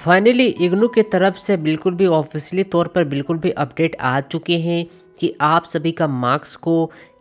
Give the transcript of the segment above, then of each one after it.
Finally IGNOU की तरफ से बिल्कुल भी ऑफिशियली तौर पर बिल्कुल भी अपडेट आ चुके हैं कि आप सभी का मार्क्स को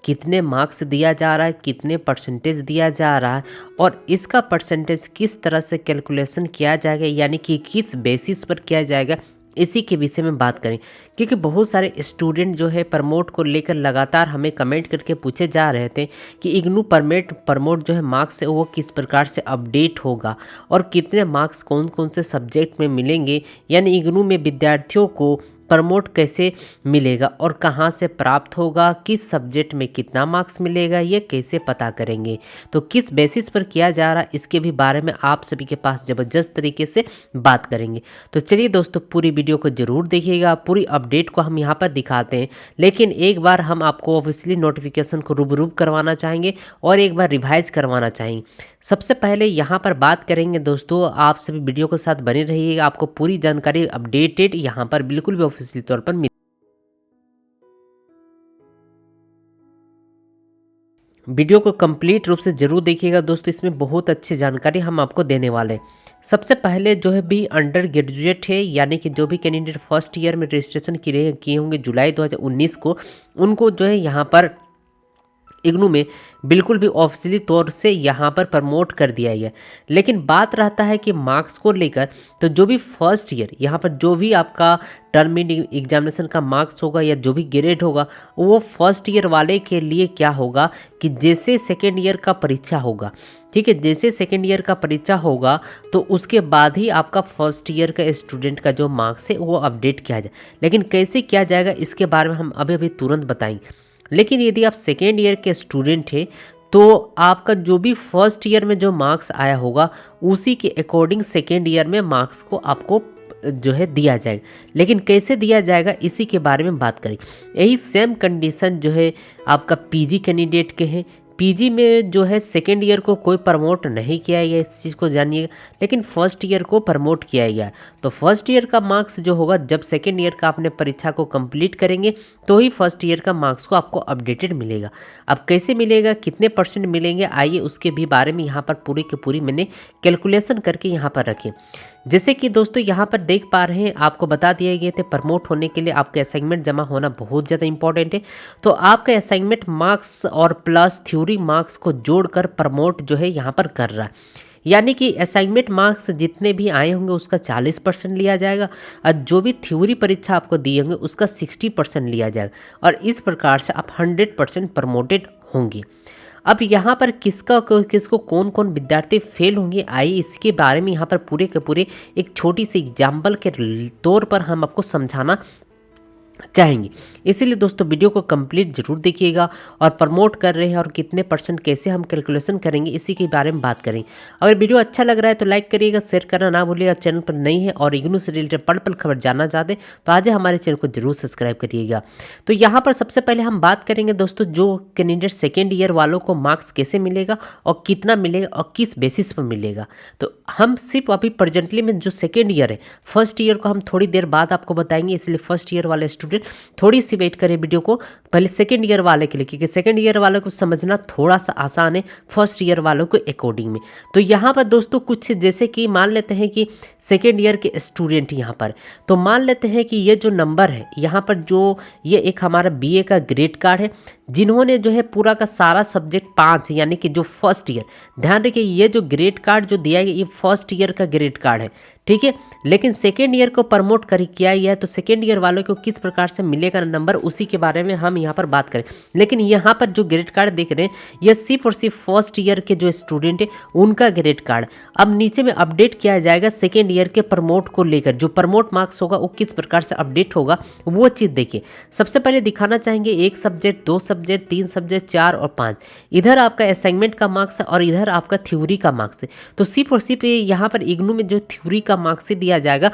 कितने मार्क्स दिया जा रहा है, कितने परसेंटेज दिया जा रहा है और इसका परसेंटेज किस तरह से कैलकुलेशन किया जाएगा, यानी कि किस बेसिस पर किया जाएगा, इसी के विषय में बात करें। क्योंकि बहुत सारे स्टूडेंट जो है प्रमोट को लेकर लगातार हमें कमेंट करके पूछे जा रहे थे कि इग्नू प्रमोट जो है मार्क्स है वो किस प्रकार से अपडेट होगा और कितने मार्क्स कौन कौन से सब्जेक्ट में मिलेंगे, यानी इग्नू में विद्यार्थियों को प्रमोट कैसे मिलेगा और कहाँ से प्राप्त होगा, किस सब्जेक्ट में कितना मार्क्स मिलेगा, ये कैसे पता करेंगे, तो किस बेसिस पर किया जा रहा है, इसके भी बारे में आप सभी के पास ज़बरदस्त तरीके से बात करेंगे। तो चलिए दोस्तों, पूरी वीडियो को ज़रूर देखिएगा, पूरी अपडेट को हम यहाँ पर दिखाते हैं। लेकिन एक बार हम आपको ऑफिशियली नोटिफिकेशन को रूबरू करवाना चाहेंगे और एक बार रिवाइज करवाना चाहेंगे। सबसे पहले यहाँ पर बात करेंगे दोस्तों, आप सभी वीडियो के साथ बने रहिएगा, आपको पूरी जानकारी अपडेटेड यहाँ पर बिल्कुल भी ऑफिशियल तौर पर मिल। वीडियो को कंप्लीट रूप से जरूर देखिएगा दोस्तों, इसमें बहुत अच्छी जानकारी हम आपको देने वाले हैं। सबसे पहले जो है भी अंडर ग्रेजुएट है, यानी कि जो भी कैंडिडेट फर्स्ट ईयर में रजिस्ट्रेशन किए होंगे जुलाई 2019 को, उनको जो है यहाँ पर इग्नू में बिल्कुल भी ऑफिशियली तौर से यहाँ पर प्रमोट कर दिया गया। लेकिन बात रहता है कि मार्क्स को लेकर, तो जो भी फर्स्ट ईयर यहाँ पर जो भी आपका टर्म एग्जामिनेशन का मार्क्स होगा या जो भी ग्रेड होगा, वो फर्स्ट ईयर वाले के लिए क्या होगा कि जैसे सेकेंड ईयर का परीक्षा होगा, ठीक है, जैसे सेकेंड ईयर का परीक्षा होगा तो उसके बाद ही आपका फर्स्ट ईयर का स्टूडेंट का जो मार्क्स है वो अपडेट किया जाए। लेकिन कैसे किया जाएगा इसके बारे में हम अभी अभी तुरंत बताएंगे। लेकिन यदि आप सेकेंड ईयर के स्टूडेंट हैं तो आपका जो भी फर्स्ट ईयर में जो मार्क्स आया होगा उसी के अकॉर्डिंग सेकेंड ईयर में मार्क्स को आपको जो है दिया जाएगा। लेकिन कैसे दिया जाएगा इसी के बारे में बात करें। यही सेम कंडीशन जो है आपका पीजी कैंडिडेट के हैं। पीजी में जो है सेकेंड ईयर को कोई प्रमोट नहीं किया गया, इस चीज़ को जानिएगा, लेकिन फर्स्ट ईयर को प्रमोट किया गया। तो फर्स्ट ईयर का मार्क्स जो होगा, जब सेकेंड ईयर का आपने परीक्षा को कंप्लीट करेंगे तो ही फर्स्ट ईयर का मार्क्स को आपको अपडेटेड मिलेगा। अब कैसे मिलेगा, कितने परसेंट मिलेंगे, आइए उसके भी बारे में यहाँ पर पूरी की पूरी मैंने कैलकुलेशन करके यहाँ पर रखें। जैसे कि दोस्तों यहाँ पर देख पा रहे हैं, आपको बता दिए गए थे प्रमोट होने के लिए आपका असाइनमेंट जमा होना बहुत ज़्यादा इंपॉर्टेंट है। तो आपका असाइनमेंट मार्क्स और प्लस थ्योरी मार्क्स को जोड़कर प्रमोट जो है यहाँ पर कर रहा है, यानी कि असाइनमेंट मार्क्स जितने भी आए होंगे उसका 40% लिया जाएगा और जो भी थ्योरी परीक्षा आपको दिए होंगे उसका 60% लिया जाएगा और इस प्रकार से आप 100% प्रमोटेड होंगे। अब यहाँ पर किसको कौन कौन विद्यार्थी फेल होंगे, आइए इसके बारे में यहाँ पर पूरे के पूरे एक छोटी सी एग्जाम्पल के तौर पर हम आपको समझाना चाहेंगे। इसीलिए दोस्तों वीडियो को कंप्लीट जरूर देखिएगा और प्रमोट कर रहे हैं और कितने परसेंट कैसे हम कैलकुलेशन करेंगे इसी के बारे में बात करेंगे। अगर वीडियो अच्छा लग रहा है तो लाइक करिएगा, शेयर करना ना भूलिएगा। चैनल पर नहीं है और इग्नू से रिलेटेड पल पल खबर जानना चाहते हैं तो आज हमारे चैनल को जरूर सब्सक्राइब करिएगा। तो यहाँ पर सबसे पहले हम बात करेंगे दोस्तों, जो कैंडिडेट सेकेंड ईयर वालों को मार्क्स कैसे मिलेगा और कितना मिलेगा और किस बेसिस पर मिलेगा। तो हम सिर्फ अभी प्रेजेंटली में जो सेकेंड ईयर है, फर्स्ट ईयर को हम थोड़ी देर बाद आपको बताएंगे, इसलिए फर्स्ट ईयर वाले स्टूडेंट थोड़ी सी वेट करें वीडियो को पहले सेकेंड ईयर वाले के लिए, क्योंकि सेकेंड ईयर वालों को समझना थोड़ा सा आसान है फर्स्ट ईयर वालों के अकॉर्डिंग में। तो यहाँ पर दोस्तों कुछ जैसे कि मान लेते हैं कि सेकेंड ईयर के स्टूडेंट यहाँ पर, तो मान लेते हैं कि ये जो नंबर है यहाँ पर, जो ये एक हमारा बीए का ग्रेड कार्ड है, जिन्होंने जो है पूरा का सारा सब्जेक्ट 5 यानी कि जो फर्स्ट ईयर, ध्यान रखिए ये जो ग्रेड कार्ड जो दिया गया ये फर्स्ट ईयर का ग्रेड कार्ड है, ठीक है। लेकिन सेकेंड ईयर को प्रमोट किया गया है, तो सेकेंड ईयर वालों को किस प्रकार से मिलेगा नंबर, उसी के बारे में हम यहाँ पर बात करें। लेकिन यहाँ पर जो ग्रेड कार्ड देख रहे हैं ये सिर्फ और सिर्फ फर्स्ट ईयर के जो स्टूडेंट है उनका ग्रेड कार्ड। अब नीचे में अपडेट किया जाएगा सेकेंड ईयर के प्रमोट को लेकर, जो प्रमोट मार्क्स होगा वो किस प्रकार से अपडेट होगा वो चीज़ देखिए। सबसे पहले दिखाना चाहेंगे 1 सब्जेक्ट, 2 सब्जेक्ट, 3 सब्जेक्ट, 4 और 5, इधर आपका असाइनमेंट का मार्क्स है और इधर आपका थ्योरी का मार्क्स है। तो सिर्फ और सिर्फ यहाँ पर इग्नू में जो थ्योरी का मार्क्स दिया जाएगा,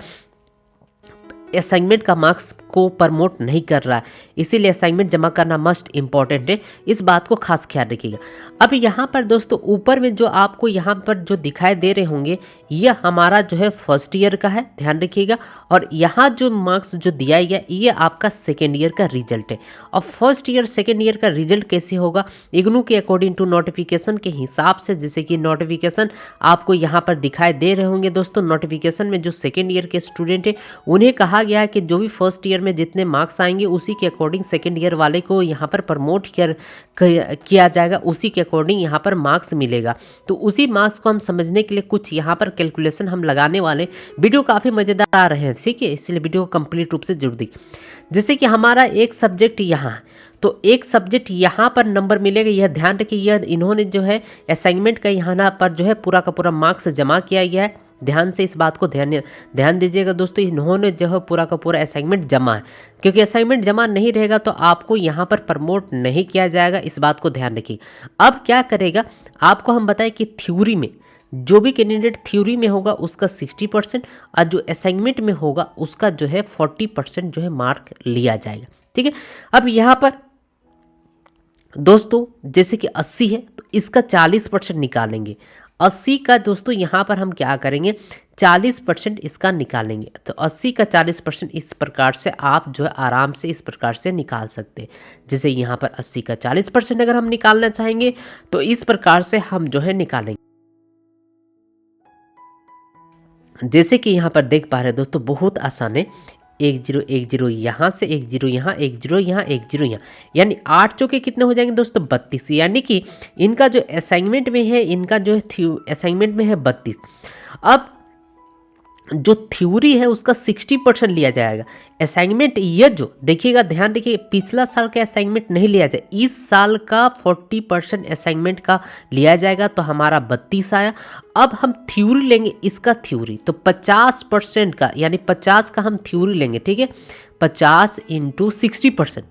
असाइनमेंट का मार्क्स को प्रमोट नहीं कर रहा है, इसीलिए असाइनमेंट जमा करना मस्ट इम्पॉर्टेंट है। इस बात को खास ख्याल रखिएगा। अब यहाँ पर दोस्तों ऊपर में जो आपको यहाँ पर जो दिखाई दे रहे होंगे, ये हमारा जो है फर्स्ट ईयर का है, ध्यान रखिएगा। और यहाँ जो मार्क्स जो दिया गया ये आपका सेकेंड ईयर का रिजल्ट है। और फर्स्ट ईयर सेकेंड ईयर का रिजल्ट कैसे होगा, इग्नू के अकॉर्डिंग टू नोटिफिकेशन के हिसाब से, जैसे कि नोटिफिकेशन आपको यहाँ पर दिखाई दे रहे होंगे दोस्तों। नोटिफिकेशन में जो सेकेंड ईयर के स्टूडेंट है उन्हें कहा गया है कि जो भी फर्स्ट ईयर में जितने मार्क्स आएंगे उसी के अकॉर्डिंग सेकेंड ईयर वाले को यहाँ पर प्रमोट किया जाएगा, उसी के अकॉर्डिंग यहाँ पर मार्क्स मिलेगा। तो उसी मार्क्स को हम समझने के लिए कुछ यहाँ पर कैलकुलेशन हम लगाने वाले। वीडियो काफ़ी मज़ेदार आ रहे हैं, ठीक है, इसलिए वीडियो को कंप्लीट रूप से जरूर देखिए। जैसे कि हमारा एक सब्जेक्ट यहाँ है, तो एक सब्जेक्ट यहाँ पर नंबर मिलेगा। यह ध्यान रखिए, यह इन्होंने जो है असाइनमेंट का यहाँ पर जो है पूरा का पूरा मार्क्स जमा किया गया है। ध्यान से इस बात को ध्यान दीजिएगा दोस्तों, इन्होंने जो है पूरा का पूरा असाइनमेंट जमा है, क्योंकि असाइनमेंट जमा नहीं रहेगा तो आपको यहाँ पर प्रमोट नहीं किया जाएगा, इस बात को ध्यान रखिए। अब क्या करेगा, आपको हम बताएं कि थ्योरी में जो भी कैंडिडेट थ्योरी में होगा उसका 60% और जो असाइनमेंट में होगा उसका जो है 40% जो है मार्क लिया जाएगा, ठीक है। अब यहाँ पर दोस्तों जैसे कि 80 है तो इसका 40% निकालेंगे। 80 का दोस्तों यहाँ पर हम क्या करेंगे, 40% इसका निकालेंगे। तो 80 का 40% इस प्रकार से आप जो है आराम से इस प्रकार से निकाल सकते हैं। जैसे यहाँ पर 80 का 40% अगर हम निकालना चाहेंगे तो इस प्रकार से हम जो है निकालेंगे। जैसे कि यहाँ पर देख पा रहे हैं दोस्तों, बहुत आसान है। 1 0 1 0 यहाँ से 1 0 यहाँ 1 0 यहाँ 1 0 यहाँ, यानी 8 चौके कितने हो जाएंगे दोस्तों, 32। यानी कि इनका जो असाइनमेंट में है, इनका जो है असाइनमेंट में है 32। अब जो थ्योरी है उसका 60% लिया जाएगा। असाइनमेंट ये जो देखिएगा, ध्यान रखिए, पिछला साल का असाइनमेंट नहीं लिया जाए, इस साल का 40% असाइनमेंट का लिया जाएगा, तो हमारा 32 आया। अब हम थ्योरी लेंगे, इसका थ्योरी तो 50% का, यानी 50 का हम थ्योरी लेंगे, ठीक है। 50 इंटू 60%,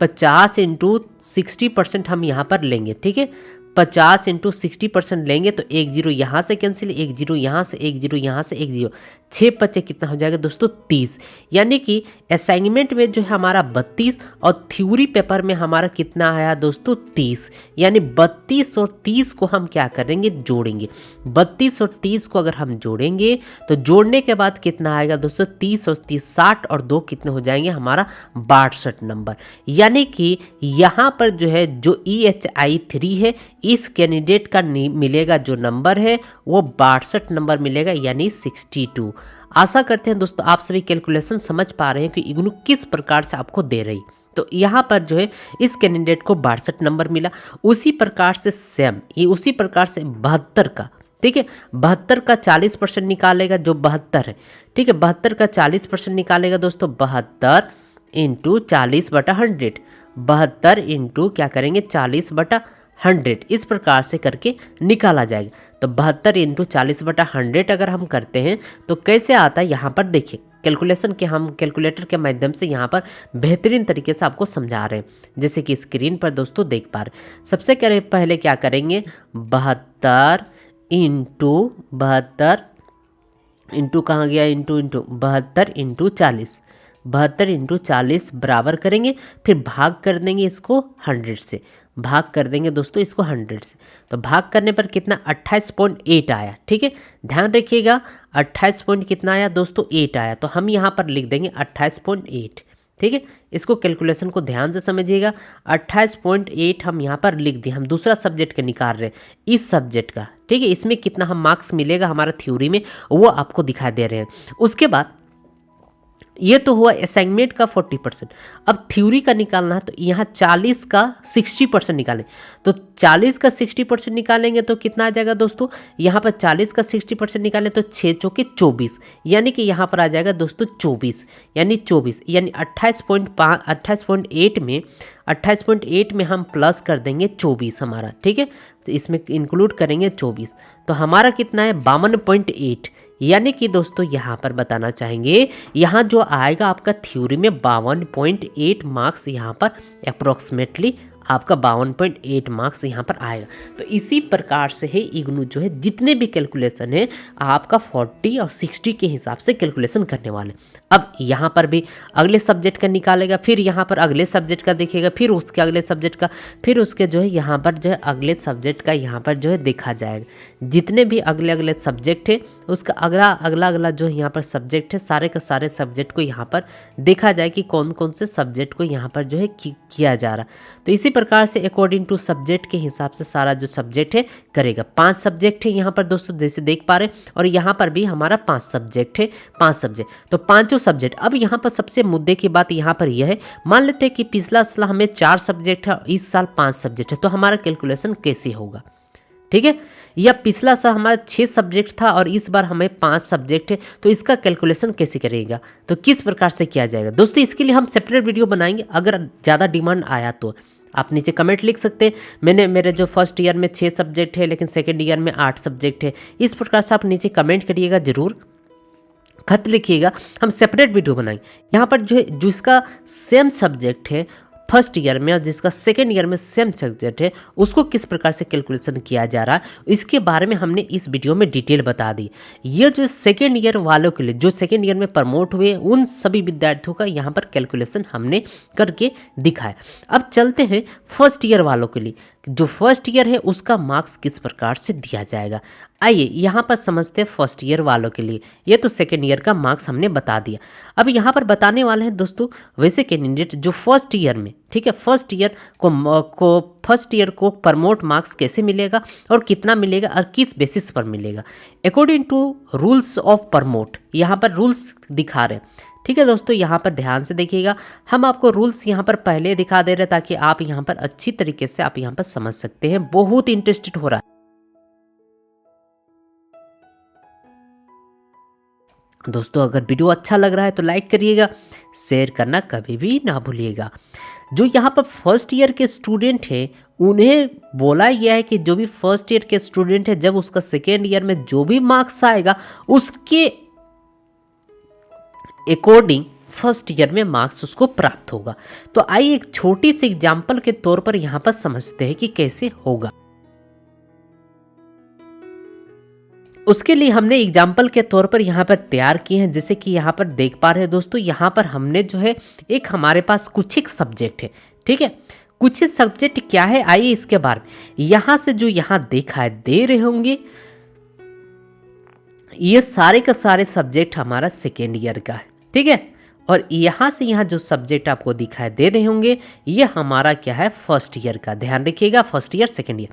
50 इंटू 60% हम यहाँ पर लेंगे, ठीक है। 50 इंटू 60% लेंगे तो 1 0 यहाँ से कैंसिल, 1 0 यहाँ से, 1 0 यहाँ से, 1 0, 6 बचे कितना हो जाएगा दोस्तों, 30। यानी कि असाइनमेंट में जो है हमारा 32 और थ्योरी पेपर में हमारा कितना आया दोस्तों, 30। यानी 32 और 30 को हम क्या करेंगे, जोड़ेंगे। 32 और 30 को अगर हम जोड़ेंगे तो जोड़ने के बाद कितना आएगा दोस्तों, 30 और 30 60 और 2 कितने हो जाएंगे, हमारा 62 नंबर। यानी कि यहाँ पर जो है जो EHI 3 है, इस कैंडिडेट का मिलेगा जो नंबर है वो 62 नंबर मिलेगा, यानी 62। आशा करते हैं दोस्तों आप सभी कैलकुलेशन समझ पा रहे हैं कि इग्नू किस प्रकार से आपको दे रही। तो यहाँ पर जो है इस कैंडिडेट को 62 नंबर मिला। उसी प्रकार से सेम ये उसी प्रकार से 72 का, ठीक है, 72 का 40% निकालेगा, जो 72 है, ठीक है। 72 का 40% निकालेगा दोस्तों, 72 इंटू 40/100, 72 इंटू क्या करेंगे, 40/100, इस प्रकार से करके निकाला जाएगा। तो 72 इंटू 40/100 अगर हम करते हैं तो कैसे आता है, यहाँ पर देखिए कैलकुलेशन के हम कैलकुलेटर के माध्यम से यहाँ पर बेहतरीन तरीके से आपको समझा रहे हैं, जैसे कि स्क्रीन पर दोस्तों देख पा रहे हैं। सबसे पहले क्या करेंगे, 72 इंटू कहाँ गया, इंटू 72 इंटू 40, 72 इंटू 40 बराबर करेंगे, फिर भाग कर देंगे इसको 100 से, भाग कर देंगे दोस्तों इसको 100 से। तो भाग करने पर कितना, 28.8 आया, ठीक है। ध्यान रखिएगा 28 पॉइंट कितना आया दोस्तों, 8 आया। तो हम यहाँ पर लिख देंगे 28.8, ठीक है। इसको कैलकुलेशन को ध्यान से समझिएगा, 28.8 हम यहाँ पर लिख दिए। हम दूसरा सब्जेक्ट का निकाल रहे हैं, इस सब्जेक्ट का, ठीक है। इसमें कितना हम मार्क्स मिलेगा हमारा थ्योरी में वो आपको दिखा दे रहे हैं। उसके बाद ये तो हुआ असाइनमेंट का 40%। अब थ्योरी का निकालना है तो यहाँ 40 का 60% निकालें। तो 40 का 60% निकालेंगे तो कितना आ जाएगा दोस्तों, यहाँ पर 40 का 60% निकालें तो 6 चौके 24, यानी कि यहाँ पर आ जाएगा दोस्तों 24, यानी 24, यानी 28.8 में हम प्लस कर देंगे 24 हमारा, ठीक है। तो इसमें इंक्लूड करेंगे 24, तो हमारा कितना है 52.8। यानी कि दोस्तों यहाँ पर बताना चाहेंगे, यहाँ जो आएगा आपका थ्योरी में 52.8 मार्क्स यहाँ पर अप्रोक्सीमेटली आपका 52.8 मार्क्स यहाँ पर आएगा। तो इसी प्रकार से है इग्नू जो है जितने भी कैलकुलेशन है आपका 40 और 60 के हिसाब से कैलकुलेशन करने वाले। अब यहाँ पर भी अगले सब्जेक्ट का निकालेगा, फिर यहाँ पर अगले सब्जेक्ट का देखेगा, फिर उसके अगले सब्जेक्ट का, फिर उसके जो है यहाँ पर जो है अगले सब्जेक्ट का यहाँ पर जो है देखा जाएगा। जितने भी अगले अगले सब्जेक्ट है उसका अगला जो है यहाँ पर सब्जेक्ट है, सारे के सारे सब्जेक्ट को यहाँ पर देखा जाए कि कौन कौन से सब्जेक्ट को यहाँ पर जो है किया जा रहा। तो इसी प्रकार से अकॉर्डिंग टू सब्जेक्ट के हिसाब से सारा जो सब्जेक्ट है करेगा। 5 सब्जेक्ट है यहाँ पर दोस्तों जैसे देख पा रहे हैं, और यहाँ पर भी हमारा 5 सब्जेक्ट है, 5 सब्जेक्ट, तो 5 सब्जेक्ट। अब यहाँ पर सबसे मुद्दे की बात यहाँ पर यह है, मान लेते हैं कि पिछला साल हमें 4 सब्जेक्ट है, इस साल 5 सब्जेक्ट है, तो हमारा कैलकुलेशन कैसे होगा? ठीक है, या पिछला साल हमारा 6 सब्जेक्ट था और इस बार हमें 5 सब्जेक्ट है, तो इसका कैलकुलेशन कैसे करेगा, तो किस प्रकार से किया जाएगा दोस्तों? इसके लिए हम सेपरेट वीडियो बनाएंगे। अगर ज़्यादा डिमांड आया तो आप नीचे कमेंट लिख सकते हैं। मेरे जो फर्स्ट ईयर में 6 सब्जेक्ट है लेकिन सेकेंड ईयर में 8 सब्जेक्ट है, इस प्रकार से आप नीचे कमेंट करिएगा, जरूर खत लिखिएगा, हम सेपरेट वीडियो बनाएंगे। यहाँ पर जो है जिसका सेम सब्जेक्ट है फर्स्ट ईयर में और जिसका सेकेंड ईयर में सेम सब्जेक्ट है उसको किस प्रकार से कैलकुलेशन किया जा रहा है, इसके बारे में हमने इस वीडियो में डिटेल बता दी। ये जो सेकेंड ईयर वालों के लिए, जो सेकेंड ईयर में प्रमोट हुए, उन सभी विद्यार्थियों का यहाँ पर कैलकुलेशन हमने करके दिखाया। अब चलते हैं फर्स्ट ईयर वालों के लिए। जो फर्स्ट ईयर है उसका मार्क्स किस प्रकार से दिया जाएगा, आइए यहाँ पर समझते हैं फर्स्ट ईयर वालों के लिए। ये तो सेकेंड ईयर का मार्क्स हमने बता दिया। अब यहाँ पर बताने वाले हैं दोस्तों वैसे कैंडिडेट जो फर्स्ट ईयर में, ठीक है, फर्स्ट ईयर को प्रमोट मार्क्स कैसे मिलेगा और कितना मिलेगा और किस बेसिस पर मिलेगा। According to rules of promote, यहाँ पर रूल्स दिखा रहे हैं। ठीक है दोस्तों, यहाँ पर ध्यान से देखिएगा, हम आपको रूल्स यहाँ पर पहले दिखा दे रहे ताकि आप यहाँ पर अच्छी तरीके से आप यहाँ पर समझ सकते हैं। बहुत इंटरेस्टेड हो रहा है दोस्तों। अगर वीडियो अच्छा लग रहा है तो लाइक करिएगा, शेयर करना कभी भी ना भूलिएगा। जो यहाँ पर फर्स्ट ईयर के स्टूडेंट है उन्हें बोला गया है कि जो भी फर्स्ट ईयर के स्टूडेंट है जब उसका सेकेंड ईयर में जो भी मार्क्स आएगा उसके अकॉर्डिंग फर्स्ट ईयर में मार्क्स उसको प्राप्त होगा। तो आइए एक छोटी सी एग्जाम्पल के तौर पर यहाँ पर समझते हैं कि कैसे होगा। उसके लिए हमने एग्जाम्पल के तौर पर यहाँ पर तैयार किए हैं, जैसे कि यहाँ पर देख पा रहे हैं दोस्तों। यहाँ पर हमने जो है एक हमारे पास कुछ एक सब्जेक्ट है, ठीक है, कुछ सब्जेक्ट क्या है आइए इसके बारे में। यहाँ से जो यहाँ दिखाई दे रहे होंगे ये सारे का सारे सब्जेक्ट हमारा सेकेंड ईयर का है, ठीक है, और यहाँ से यहाँ जो सब्जेक्ट आपको दिखाई दे रहे होंगे ये हमारा क्या है फर्स्ट ईयर का। ध्यान रखिएगा, फर्स्ट ईयर सेकेंड ईयर,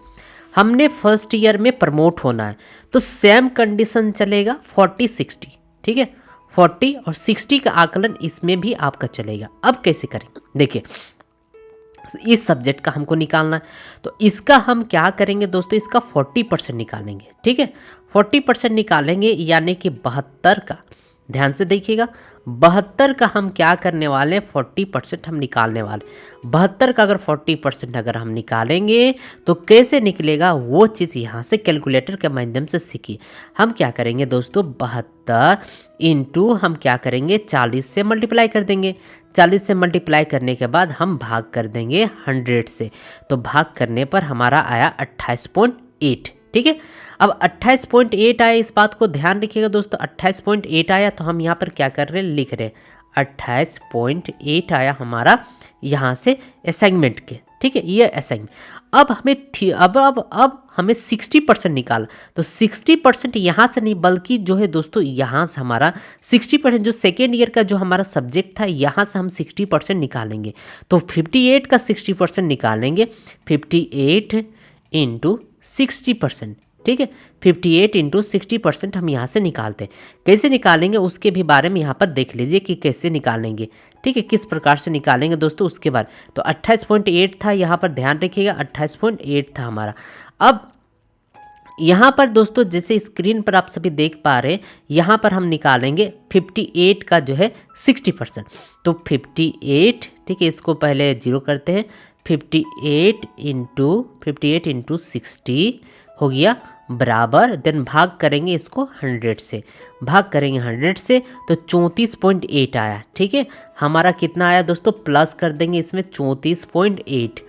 हमने फर्स्ट ईयर में प्रमोट होना है तो सेम कंडीशन चलेगा 40-60, ठीक है, 40 और 60 का आकलन इसमें भी आपका चलेगा। अब कैसे करेंगे देखिए, इस सब्जेक्ट का हमको निकालना है तो इसका हम क्या करेंगे दोस्तों, इसका 40% निकालेंगे, ठीक है, 40% निकालेंगे यानी कि 72 का, ध्यान से देखिएगा, 72 का हम क्या करने वाले हैं 40% हम निकालने वाले। 72 का अगर 40% अगर हम निकालेंगे तो कैसे निकलेगा वो चीज़ यहाँ से कैलकुलेटर के माध्यम से सीखिए। हम क्या करेंगे दोस्तों, 72 इंटू हम क्या करेंगे 40 से मल्टीप्लाई कर देंगे। 40 से मल्टीप्लाई करने के बाद हम भाग कर देंगे 100 से, तो भाग करने पर हमारा आया 28.8, ठीक है। अब 28.8 आया, इस बात को ध्यान रखिएगा दोस्तों, 28.8 आया तो हम यहाँ पर क्या कर रहे हैं लिख रहे हैं 28.8 आया हमारा यहाँ से असाइनमेंट के, ठीक है, ये असाइनमेंट। अब हमें 60% निकाला तो 60% यहाँ से नहीं बल्कि जो है दोस्तों यहाँ से हमारा 60% जो सेकेंड ईयर का जो हमारा सब्जेक्ट था यहाँ से हम 60% निकालेंगे। तो 58 का 60% निकालेंगे, 58 इंटू 60%, ठीक है, 58 इंटू 60% हम यहाँ से निकालते हैं। कैसे निकालेंगे उसके भी बारे में यहाँ पर देख लीजिए कि कैसे निकालेंगे, ठीक है, किस प्रकार से निकालेंगे दोस्तों उसके बाद। तो 28.8 था, यहाँ पर ध्यान रखिएगा 28.8 था हमारा। अब यहाँ पर दोस्तों जैसे स्क्रीन पर आप सभी देख पा रहे हैं यहाँ पर हम निकालेंगे 58 का जो है 60%, तो 58, ठीक है, इसको पहले 0 करते हैं, 58 इंटू 60 हो गया बराबर, देन भाग करेंगे इसको 100 से, भाग करेंगे 100 से तो 34.8 आया, ठीक है। हमारा कितना आया दोस्तों, प्लस कर देंगे इसमें 34.8,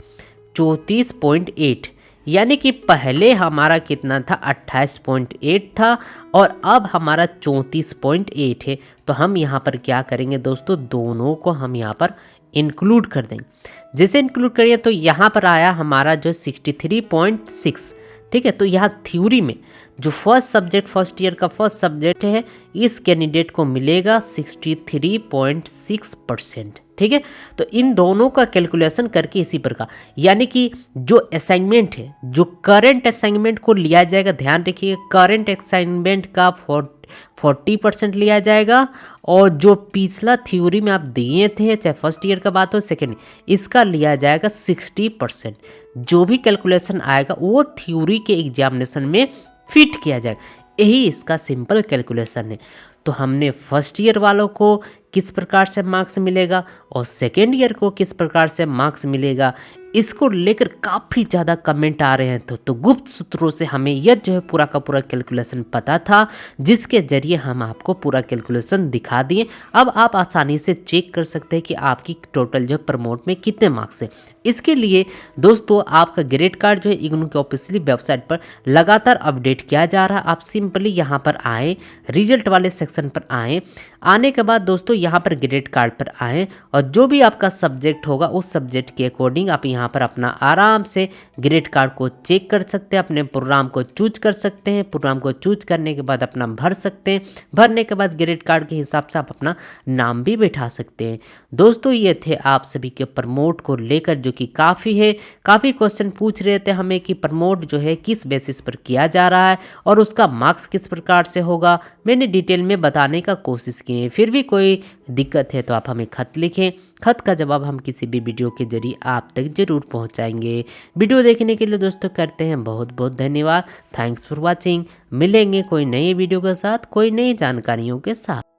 34.8, यानी कि पहले हमारा कितना था 28.8 था और अब हमारा 34.8 है। तो हम यहाँ पर क्या करेंगे दोस्तों, दोनों को हम यहाँ पर इंक्लूड कर देंगे। जैसे इंक्लूड करिए तो यहाँ पर आया हमारा जो 63.6, ठीक है। तो यहाँ थ्योरी में जो फर्स्ट ईयर का फर्स्ट सब्जेक्ट है, इस कैंडिडेट को मिलेगा 63.6%, ठीक है। तो इन दोनों का कैलकुलेशन करके इसी प्रकार, यानी कि जो असाइनमेंट है, जो करंट असाइनमेंट को लिया जाएगा, ध्यान रखिए करंट असाइनमेंट का 40% लिया जाएगा, और जो पिछला थ्योरी में आप दिए थे, चाहे फर्स्ट ईयर का बात हो सेकेंड, इसका लिया जाएगा 60%। जो भी कैलकुलेशन आएगा वो थ्योरी के एग्जामिनेशन में फिट किया जाएगा। यही इसका सिंपल कैलकुलेशन है। तो हमने फर्स्ट ईयर वालों को किस प्रकार से मार्क्स मिलेगा और सेकेंड ईयर को किस प्रकार से मार्क्स मिलेगा, इसको लेकर काफ़ी ज़्यादा कमेंट आ रहे हैं। तो गुप्त सूत्रों से हमें यह जो है पूरा का पूरा कैलकुलेशन पता था, जिसके जरिए हम आपको पूरा कैलकुलेशन दिखा दिए। अब आप आसानी से चेक कर सकते हैं कि आपकी टोटल जो प्रमोट में कितने मार्क्स हैं। इसके लिए दोस्तों आपका ग्रेड कार्ड जो है इग्नू की ऑफिशियली वेबसाइट पर लगातार अपडेट किया जा रहा है। आप सिंपली यहाँ पर आएँ, रिजल्ट वाले सेक्शन पर आएँ, आने के बाद दोस्तों यहाँ पर ग्रेड कार्ड पर आएँ और जो भी आपका सब्जेक्ट होगा उस सब्जेक्ट के अकॉर्डिंग आप यहाँ पर अपना आराम से ग्रेड कार्ड को चेक कर सकते हैं, अपने प्रोग्राम को चूज कर सकते हैं। प्रोग्राम को चूज करने के बाद अपना भर सकते हैं, भरने के बाद ग्रेड कार्ड के हिसाब से आप अपना नाम भी बैठा सकते हैं। दोस्तों ये थे आप सभी के प्रमोट को लेकर, जो कि काफ़ी क्वेश्चन पूछ रहे थे हमें कि प्रमोट जो है किस बेसिस पर किया जा रहा है और उसका मार्क्स किस प्रकार से होगा। मैंने डिटेल में बताने का कोशिश की है। फिर भी कोई दिक्कत है तो आप हमें खत लिखें, खत का जवाब हम किसी भी वीडियो के जरिए आप तक जरूर पहुंचाएंगे। वीडियो देखने के लिए दोस्तों करते हैं बहुत बहुत धन्यवाद। Thanks for watching. मिलेंगे कोई नई वीडियो के साथ, कोई नई जानकारियों के साथ।